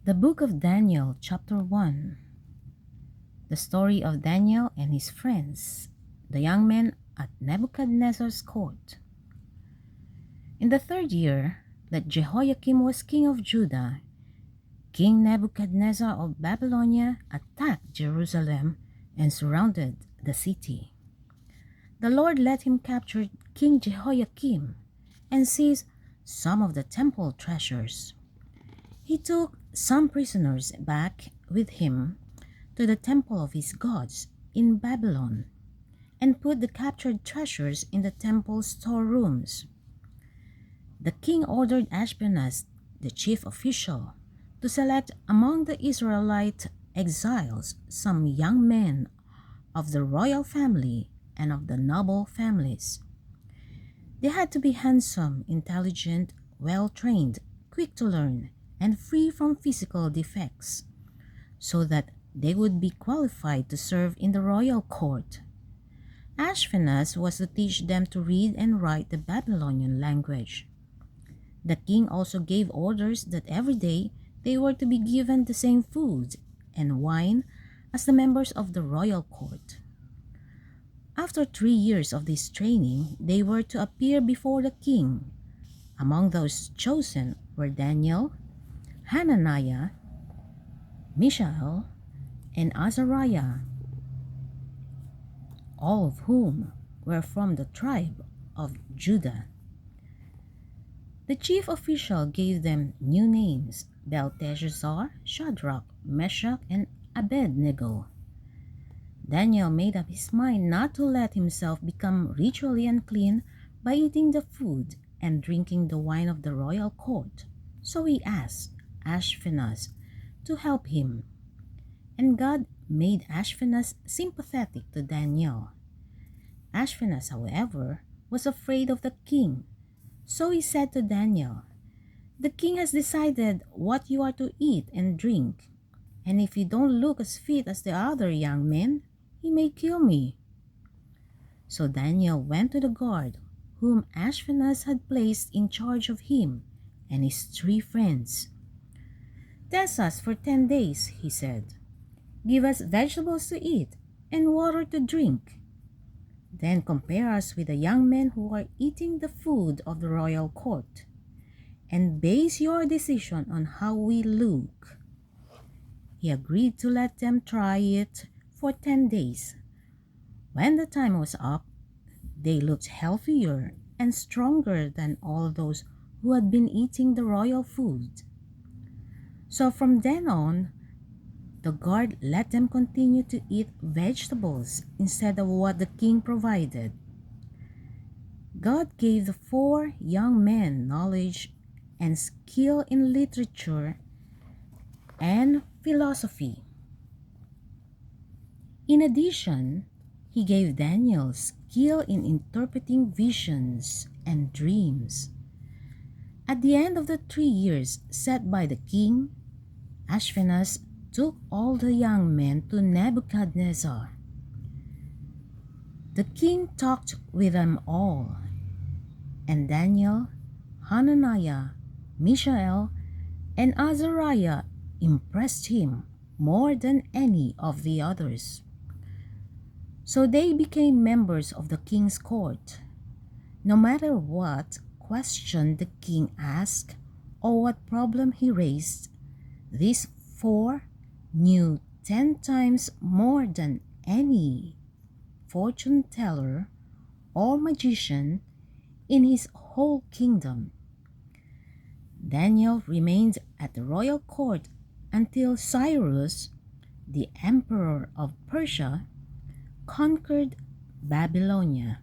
The Book of Daniel, Chapter 1. The story of Daniel and his friends, the young men at Nebuchadnezzar's court. In the third year that Jehoiakim was king of Judah, King Nebuchadnezzar of Babylonia attacked Jerusalem and surrounded the city. The Lord let him capture King Jehoiakim and seize some of the temple treasures. He took some prisoners back with him to the temple of his gods in Babylon and put the captured treasures in the temple storerooms. The king ordered Ashpenaz, the chief official, to select among the Israelite exiles some young men of the royal family and of the noble families. They had to be handsome, intelligent, well-trained, quick to learn, and free from physical defects, so that they would be qualified to serve in the royal court. Ashpenaz was to teach them to read and write the Babylonian language. The king also gave orders that every day they were to be given the same food and wine as the members of the royal court. After 3 years of this training, they were to appear before the king. Among those chosen were Daniel, Hananiah, Mishael, and Azariah, all of whom were from the tribe of Judah. The chief official gave them new names: Belteshazzar, Shadrach, Meshach, and Abednego. Daniel made up his mind not to let himself become ritually unclean by eating the food and drinking the wine of the royal court. So he asked Ashpenaz to help him, and God made Ashpenaz sympathetic to Daniel. Ashpenaz, however, was afraid of the king, so he said to Daniel, "The king has decided what you are to eat and drink, and if you don't look as fit as the other young men, he may kill me." So Daniel went to the guard, whom Ashpenaz had placed in charge of him and his 3 friends. "Test us for 10 days, he said. "Give us vegetables to eat and water to drink. Then compare us with the young men who are eating the food of the royal court, and base your decision on how we look." He agreed to let them try it for 10 days. When the time was up, they looked healthier and stronger than all those who had been eating the royal food. So from then on, the guard let them continue to eat vegetables instead of what the king provided. God gave the 4 young men knowledge and skill in literature and philosophy. In addition, he gave Daniel skill in interpreting visions and dreams. At the end of the 3 years set by the king, Ashpenaz took all the young men to Nebuchadnezzar. The king talked with them all, and Daniel, Hananiah, Mishael, and Azariah impressed him more than any of the others. So they became members of the king's court. No matter what question the king asked or what problem he raised, these 4 knew 10 times more than any fortune teller or magician in his whole kingdom. Daniel remained at the royal court until Cyrus, the emperor of Persia, conquered Babylonia.